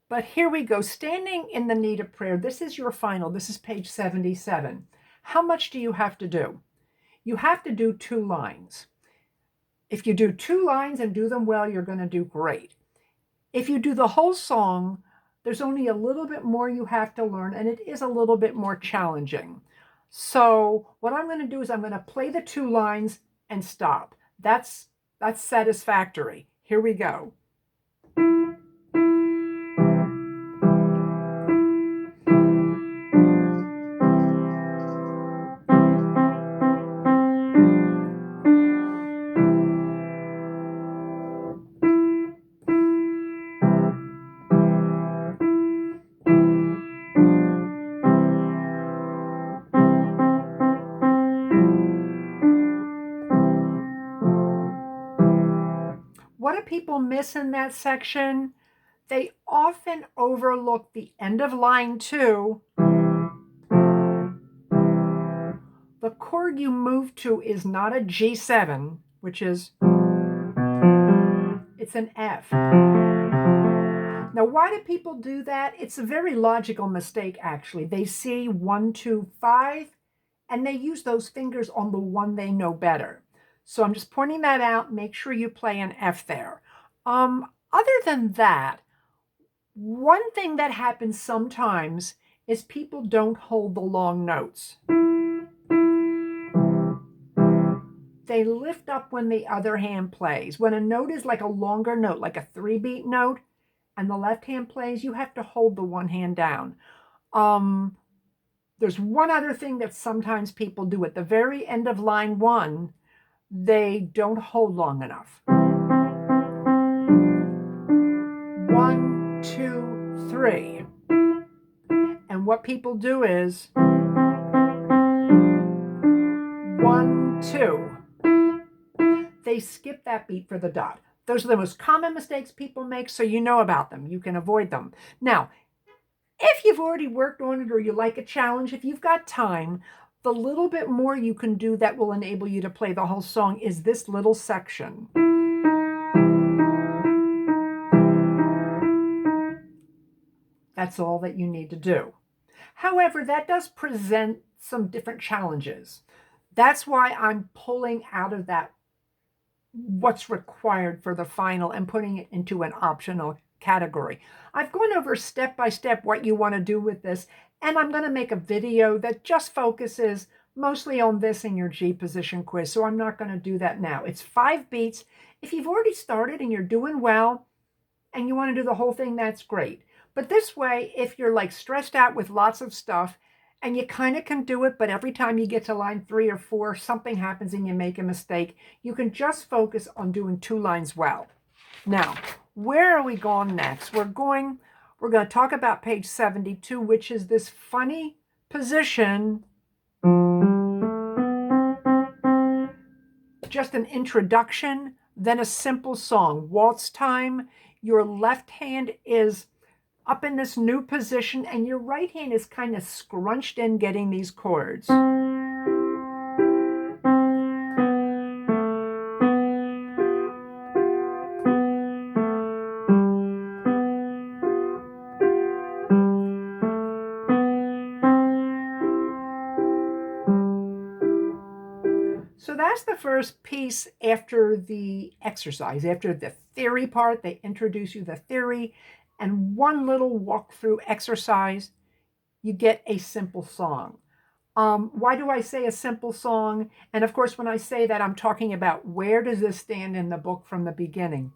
But here we go, standing in the need of prayer. This is your final. This is page 77. How much do you have to do? You have to do 2 lines. If you do 2 lines and do them well, you're going to do great. If you do the whole song, there's only a little bit more you have to learn, and it is a little bit more challenging. So what I'm going to do is I'm going to play the 2 lines and stop. That's satisfactory. Here we go. What do people miss in that section? They often overlook the end of line 2. The chord you move to is not a G7, which is, it's an F. Now, why do people do that? It's a very logical mistake, actually. They see 1, 2, 5, and they use those fingers on the one they know better. So I'm just pointing that out. Make sure you play an F there. Other than that, one thing that happens sometimes is people don't hold the long notes. They lift up when the other hand plays. When a note is like a longer note, like a 3-beat note, and the left hand plays, you have to hold the one hand down. There's one other thing that sometimes people do at the very end of line 1. They don't hold long enough. 1, 2, 3. And what people do is 1, 2. They skip that beat for the dot. Those are the most common mistakes people make, so you know about them. You can avoid them. Now, if you've already worked on it or you like a challenge, if you've got time, the little bit more you can do that will enable you to play the whole song is this little section. That's all that you need to do. However, that does present some different challenges. That's why I'm pulling out of that what's required for the final and putting it into an optional category. I've gone over step by step what you want to do with this, and I'm going to make a video that just focuses mostly on this in your G position quiz, so I'm not going to do that now. It's 5 beats. If you've already started and you're doing well and you want to do the whole thing, that's great. But this way, if you're like stressed out with lots of stuff and you kind of can do it, but every time you get to line 3 or 4, something happens and you make a mistake, you can just focus on doing 2 lines well. Now, where are we going next? We're going to talk about page 72, which is this funny position. Just an introduction, then a simple song. Waltz time. Your left hand is up in this new position, and your right hand is kind of scrunched in getting these chords. So that's the first piece after the exercise. After the theory part, they introduce you the theory, and one little walkthrough exercise, you get a simple song. Why do I say a simple song? And of course, when I say that, I'm talking about where does this stand in the book from the beginning?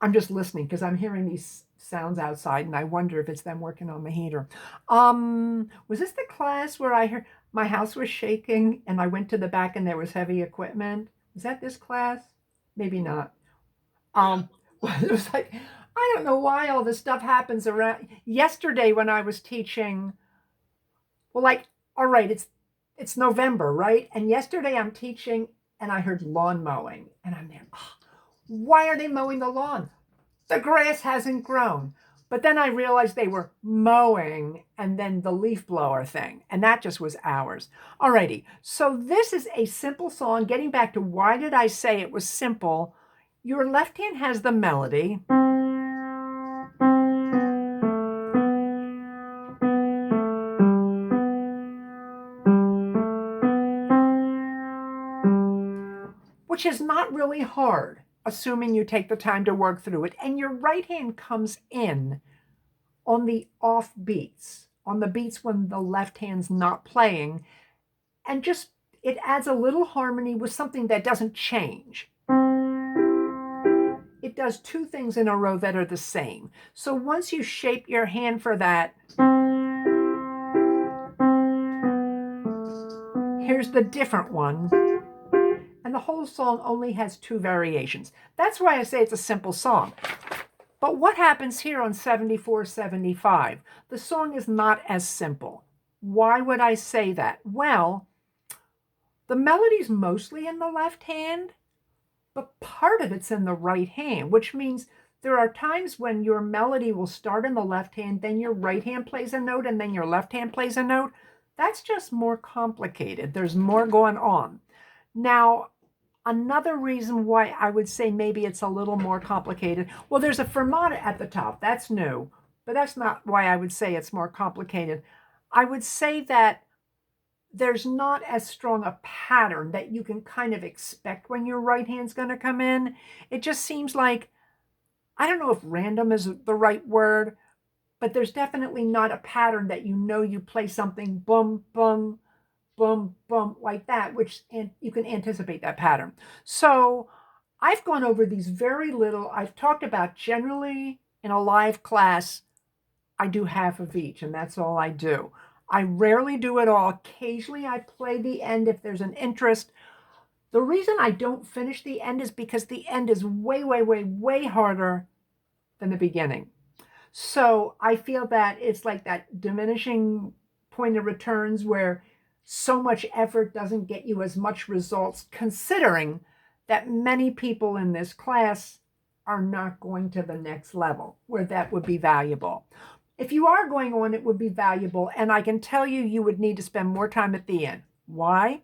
I'm just listening because I'm hearing these sounds outside, and I wonder if it's them working on the heater. Was this the class where I heard my house was shaking and I went to the back and there was heavy equipment? Was that this class? Maybe not. It was like, I don't know why all this stuff happens around. Yesterday when I was teaching, well, like, all right, it's November, right? And yesterday I'm teaching and I heard lawn mowing, and I'm there. Oh, why are they mowing the lawn? The grass hasn't grown. But then I realized they were mowing and then the leaf blower thing, and that just was hours. Alrighty, so this is a simple song. Getting back to why did I say it was simple? Your left hand has the melody. which is not really hard, assuming you take the time to work through it. And your right hand comes in on the off beats, on the beats when the left hand's not playing, and just it adds a little harmony with something that doesn't change. It does two things in a row that are the same. So once you shape your hand for that, here's the different one. And the whole song only has two variations. That's why I say it's a simple song. But what happens here on 74-75? The song is not as simple. Why would I say that? Well, the melody's mostly in the left hand, but part of it's in the right hand, which means there are times when your melody will start in the left hand, then your right hand plays a note, and then your left hand plays a note. That's just more complicated. There's more going on. Now, another reason why I would say maybe it's a little more complicated, well, there's a fermata at the top. That's new, but that's not why I would say it's more complicated. I would say that there's not as strong a pattern that you can kind of expect when your right hand's going to come in. It just seems like, I don't know if random is the right word, but there's definitely not a pattern that you play something boom, boom, boom, boom, like that, which you can anticipate that pattern. So I've gone over these very little. I've talked about generally in a live class, I do half of each, and that's all I do. I rarely do it all. Occasionally I play the end if there's an interest. The reason I don't finish the end is because the end is way, way, way, way harder than the beginning. So I feel that it's like that diminishing point of returns where so much effort doesn't get you as much results, considering that many people in this class are not going to the next level where that would be valuable. If you are going on, it would be valuable. And I can tell you, you would need to spend more time at the end. Why?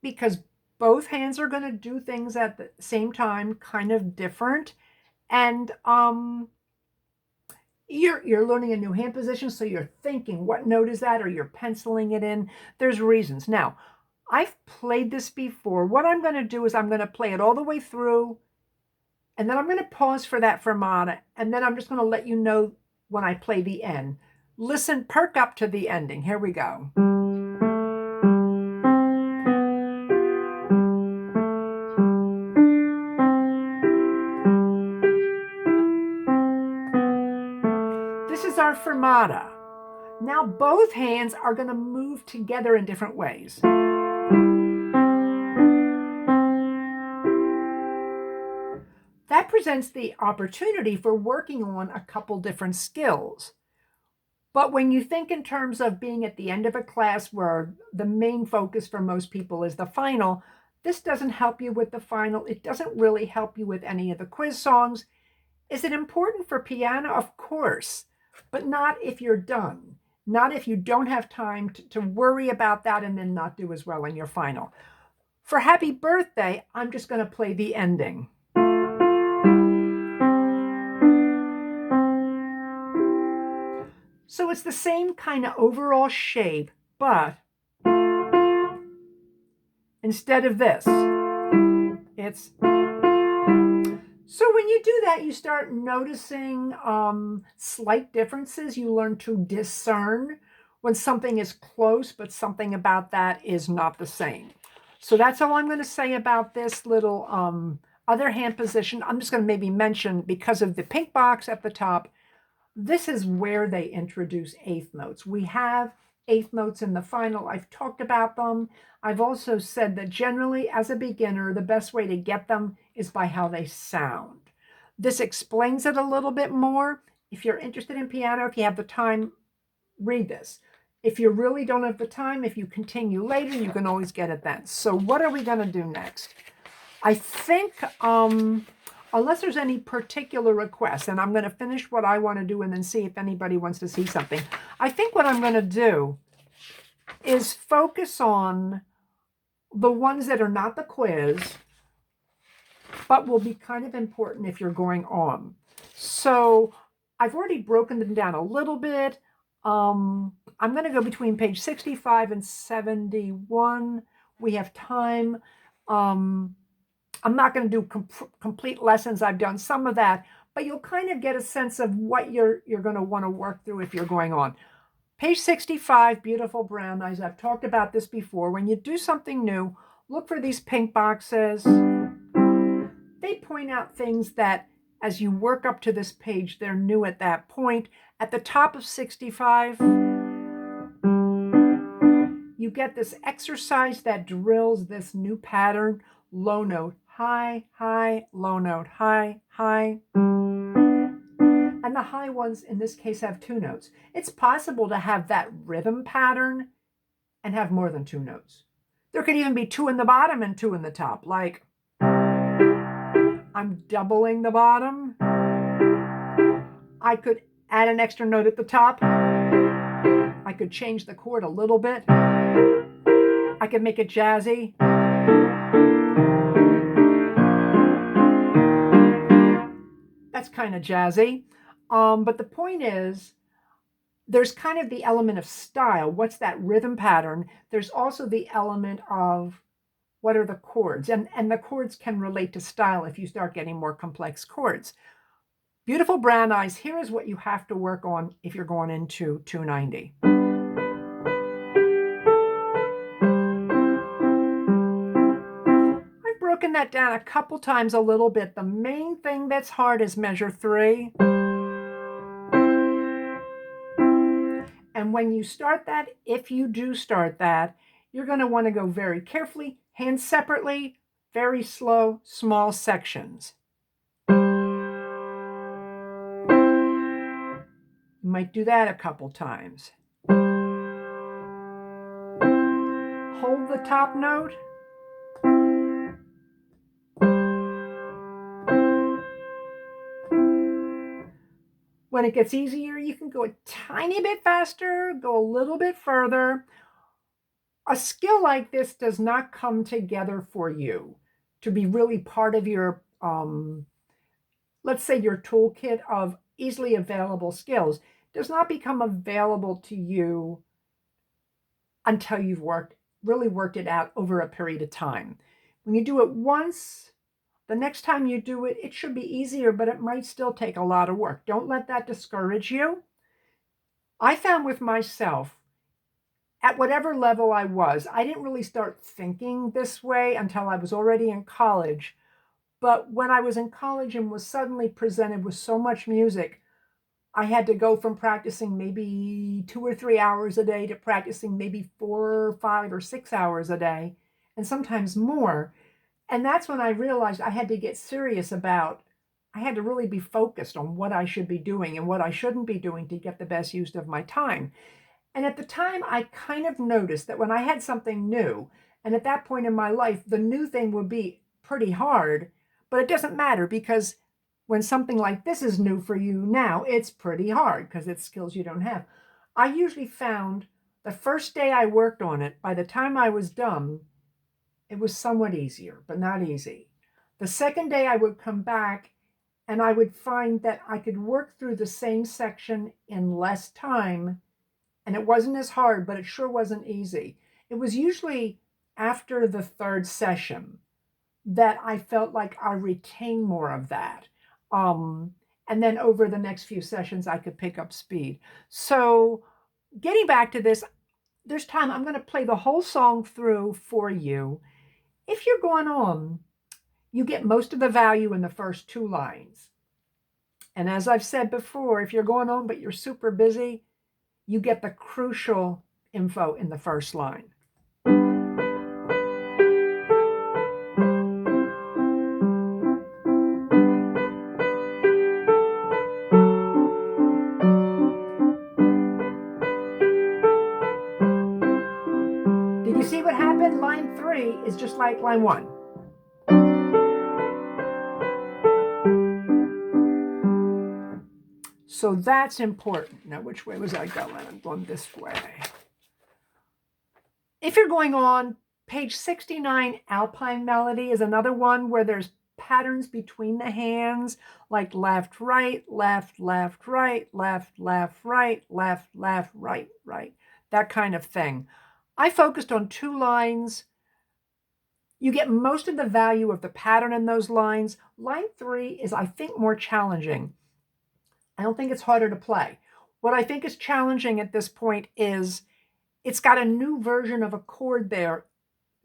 Because both hands are going to do things at the same time, kind of different. And you're learning a new hand position, so you're thinking, what note is that? Or you're penciling it in. There's reasons. Now, I've played this before. What I'm going to do is I'm going to play it all the way through, and then I'm going to pause for that fermata, and then I'm just going to let you know when I play the end. Listen, perk up to the ending. Here we go. This is our fermata. Now both hands are going to move together in different ways. That presents the opportunity for working on a couple different skills. But when you think in terms of being at the end of a class where the main focus for most people is the final, this doesn't help you with the final. It doesn't really help you with any of the quiz songs. Is it important for piano? Of course, but not if you're done. Not if you don't have time to worry about that and then not do as well in your final. For Happy Birthday, I'm just going to play the ending. So it's the same kind of overall shape, but instead of this, it's... So when you do that, you start noticing slight differences. You learn to discern when something is close, but something about that is not the same. So that's all I'm going to say about this little other hand position. I'm just going to maybe mention, because of the pink box at the top, this is where they introduce eighth notes. We have eighth notes in the final. I've talked about them. I've also said that generally, as a beginner, the best way to get them is by how they sound. This explains it a little bit more. If you're interested in piano, if you have the time, read this. If you really don't have the time, if you continue later, you can always get it then. So what are we going to do next? I think... unless there's any particular requests, and I'm going to finish what I want to do and then see if anybody wants to see something. I think what I'm going to do is focus on the ones that are not the quiz, but will be kind of important if you're going on. So I've already broken them down a little bit. I'm going to go between page 65 and 71. We have time. I'm not going to do complete lessons. I've done some of that, but you'll kind of get a sense of what you're going to want to work through if you're going on. Page 65, beautiful brown eyes. I've talked about this before. When you do something new, look for these pink boxes. They point out things that as you work up to this page, they're new at that point. At the top of 65, you get this exercise that drills this new pattern: low note, high, high, low note, high, high. And the high ones in this case have 2 notes. It's possible to have that rhythm pattern and have more than 2 notes. There could even be 2 in the bottom and 2 in the top. Like, I'm doubling the bottom. I could add an extra note at the top. I could change the chord a little bit. I could make it jazzy. That's kind of jazzy. But the point is, there's kind of the element of style. What's that rhythm pattern? There's also the element of what are the chords? And the chords can relate to style if you start getting more complex chords. Beautiful brown eyes, here is what you have to work on if you're going into 290. I've broken that down a couple times a little bit. The main thing that's hard is measure 3. And when you start that, if you do start that, you're going to want to go very carefully, hands separately, very slow, small sections. You might do that a couple times. Hold the top note. When it gets easier, you can go a tiny bit faster, go a little bit further. A skill like this does not come together for you to be really part of your, let's say your toolkit of easily available skills. Does not become available to you until you've really worked it out over a period of time. When you do it once, the next time you do it, it should be easier, but it might still take a lot of work. Don't let that discourage you. I found with myself, at whatever level I was, I didn't really start thinking this way until I was already in college. But when I was in college and was suddenly presented with so much music, I had to go from practicing maybe 2 or 3 hours a day to practicing maybe 4 or 5 or 6 hours a day, and sometimes more. And that's when I realized I had to get serious about, I had to really be focused on what I should be doing and what I shouldn't be doing to get the best use of my time. And at the time, I kind of noticed that when I had something new, and at that point in my life, the new thing would be pretty hard, but it doesn't matter because when something like this is new for you now, it's pretty hard because it's skills you don't have. I usually found the first day I worked on it, by the time I was done, it was somewhat easier, but not easy. The second day I would come back and I would find that I could work through the same section in less time, and it wasn't as hard, but it sure wasn't easy. It was usually after the 3rd session that I felt like I retained more of that. And then over the next few sessions, I could pick up speed. So getting back to this, there's time. I'm going to play the whole song through for you. If you're going on, you get most of the value in the first 2 lines. And as I've said before, if you're going on but you're super busy, you get the crucial info in the first line. Did you see what happened? Line 3 is just like line 1. So that's important. Now, which way was I going? I'm going this way. If you're going on, page 69, Alpine Melody is another one where there's patterns between the hands, like left, right, left, left, right, left, left, right, left, left, right, right, that kind of thing. I focused on 2 lines. You get most of the value of the pattern in those lines. Line 3 is, I think, more challenging. I don't think it's harder to play. What I think is challenging at this point is it's got a new version of a chord there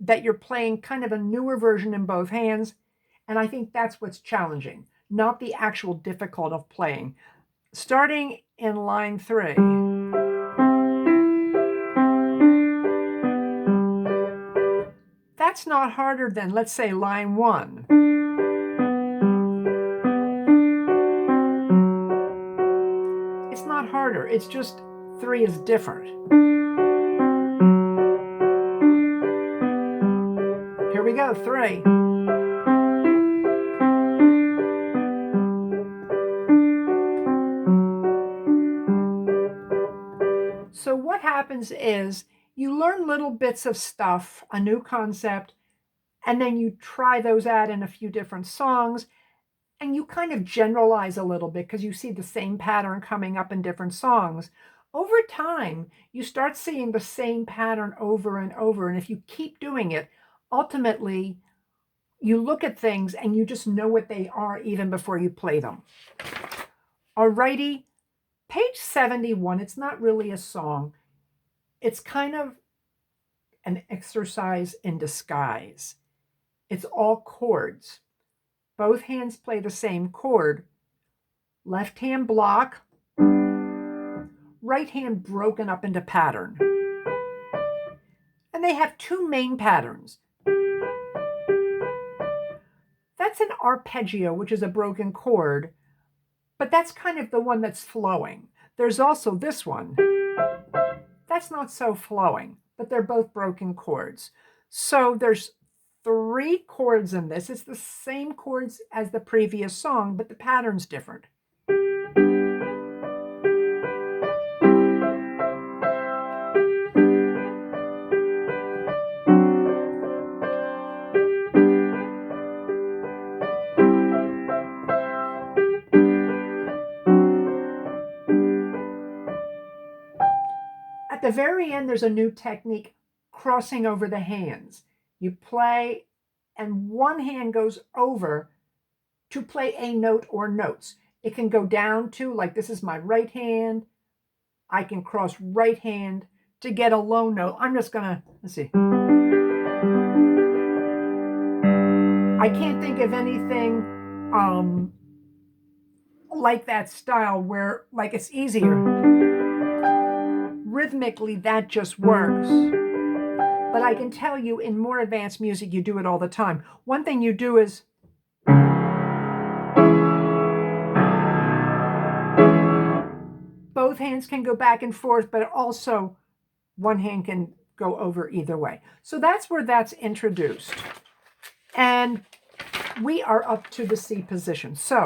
that you're playing, kind of a newer version in both hands. And I think that's what's challenging, not the actual difficult of playing. Starting in line 3. That's not harder than, let's say, line 1. It's not harder, it's just 3 is different. Here we go, 3. So what happens is you learn little bits of stuff, a new concept, and then you try those out in a few different songs, and you kind of generalize a little bit because you see the same pattern coming up in different songs. Over time, you start seeing the same pattern over and over, and if you keep doing it, ultimately, you look at things and you just know what they are even before you play them. Alrighty, page 71, it's not really a song. It's kind of an exercise in disguise. It's all chords. Both hands play the same chord. Left hand block, right hand broken up into pattern. And they have two main patterns. That's an arpeggio, which is a broken chord, but that's kind of the one that's flowing. There's also this one. That's not so flowing, but they're both broken chords. So there's 3 chords in this. It's the same chords as the previous song, but the pattern's different. At the very end, there's a new technique, crossing over the hands. You play, and one hand goes over to play a note or notes. It can go down to, like this is my right hand. I can cross right hand to get a low note. I'm just gonna, let's see. I can't think of anything like that style where, like, it's easier. Rhythmically, that just works. But I can tell you, in more advanced music, you do it all the time. One thing you do is both hands can go back and forth, but also one hand can go over either way. So that's where that's introduced. And we are up to the C position. So